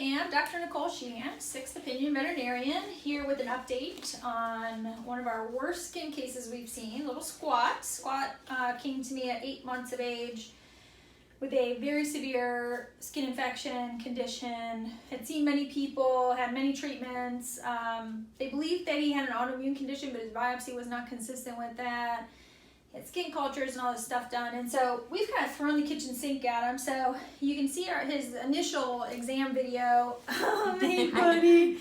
am Dr. Nicole Sheehan, 6th Opinion Veterinarian, here with an update on one of our worst skin cases we've seen, little Squat. Squat came to me at 8 months of age with a very severe skin infection condition, had seen many people, had many treatments. They believed that he had an autoimmune condition, but his biopsy was not consistent with that. He had skin cultures and all this stuff done, and so we've kind of thrown the kitchen sink at him. So you can see his initial exam video. Oh, hey, buddy.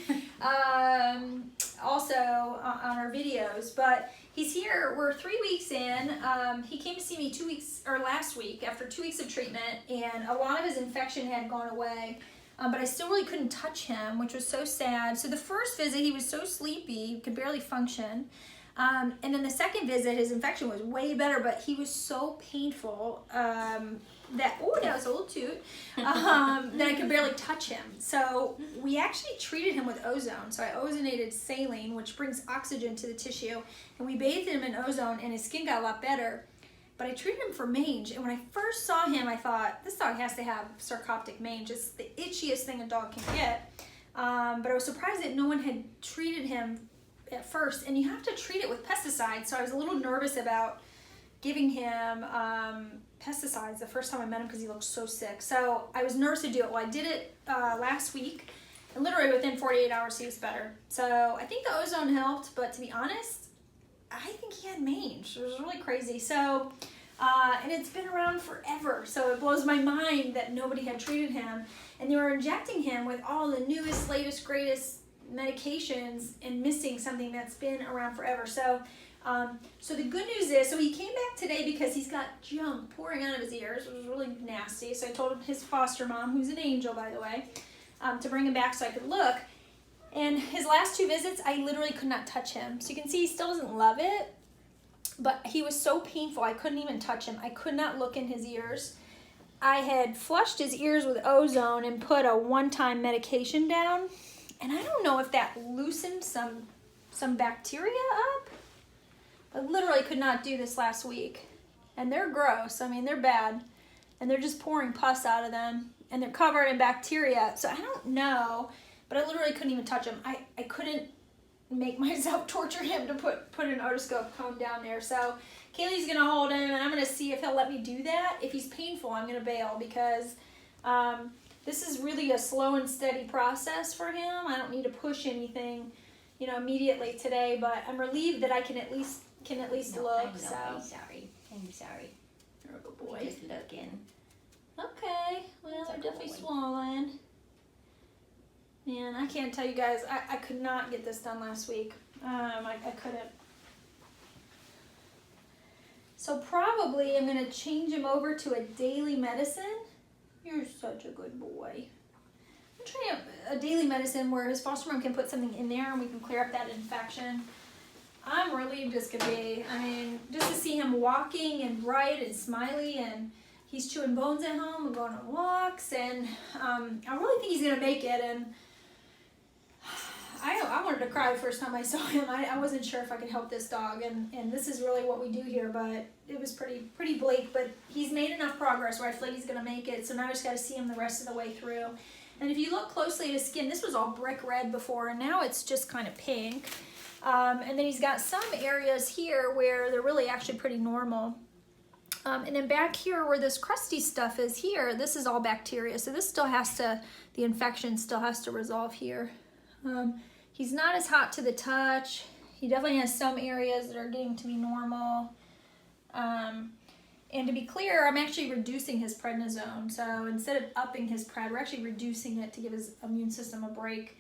Also on our videos, but he's here. We're 3 weeks in. He came to see me last week after 2 weeks of treatment, and a lot of his infection had gone away. But I still really couldn't touch him, which was so sad. So the first visit, he was so sleepy, he could barely function. And then the second visit, his infection was way better, but he was so painful that was a little toot, that I could barely touch him. So we actually treated him with ozone. So I ozonated saline, which brings oxygen to the tissue, and we bathed him in ozone, and his skin got a lot better. But I treated him for mange, and when I first saw him, I thought, this dog has to have sarcoptic mange. It's the itchiest thing a dog can get. But I was surprised that no one had treated him at first, and you have to treat it with pesticides. So I was a little nervous about giving him pesticides the first time I met him because he looked so sick. So I was nervous to do it. Well, I did it last week, and literally within 48 hours he was better. So I think the ozone helped, but to be honest, I think he had mange. It was really crazy. So and it's been around forever, so it blows my mind that nobody had treated him, and they were injecting him with all the newest, latest, greatest medications and missing something that's been around forever. So so the good news is, so he came back today because he's got junk pouring out of his ears, which was really nasty. So I told his foster mom, who's an angel by the way, to bring him back so I could look. And his last 2 visits, I literally could not touch him. So you can see he still doesn't love it, but he was so painful I couldn't even touch him. I could not look in his ears. I had flushed his ears with ozone and put a one-time medication down, and I don't know if that loosened some bacteria up, but literally could not do this last week. And they're gross. I mean, they're bad, and they're just pouring pus out of them, and they're covered in bacteria. So I don't know, but I literally couldn't even touch him. I couldn't make myself torture him to put an otoscope cone down there. So Kayleigh's gonna hold him, and I'm gonna see if he'll let me do that. If he's painful, I'm gonna bail, because this is really a slow and steady process for him. I don't need to push anything, immediately today, but I'm relieved that I can at least look. I'm sorry. You're a good boy. Just looking. Okay, well, they're definitely swollen. Man, I can't tell you guys, I could not get this done last week. I couldn't. So probably I'm gonna change him over to a daily medicine. You're such a good boy. I'm trying a daily medicine where his foster mom can put something in there and we can clear up that infection. I'm relieved as could be. I mean, just to see him walking and bright and smiley, and he's chewing bones at home and going on walks, and I really think he's gonna make it. And I wanted to cry the first time I saw him. I wasn't sure if I could help this dog, and this is really what we do here, but it was pretty bleak. But he's made enough progress where I feel like he's gonna make it, so now I just gotta see him the rest of the way through. And if you look closely at his skin, this was all brick red before, and now it's just kind of pink. And then he's got some areas here where they're really actually pretty normal. And then back here where this crusty stuff is here, this is all bacteria, so this still has to, the infection still has to resolve here. He's not as hot to the touch. He definitely has some areas that are getting to be normal. And to be clear, I'm actually reducing his prednisone. So instead of upping his pred, we're actually reducing it to give his immune system a break.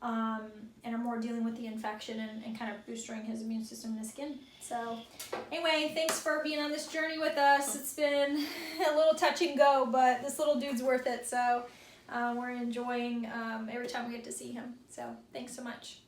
And are more dealing with the infection and kind of boosting his immune system in his skin. So anyway, thanks for being on this journey with us. It's been a little touch and go, but this little dude's worth it. So we're enjoying every time we get to see him. So thanks so much.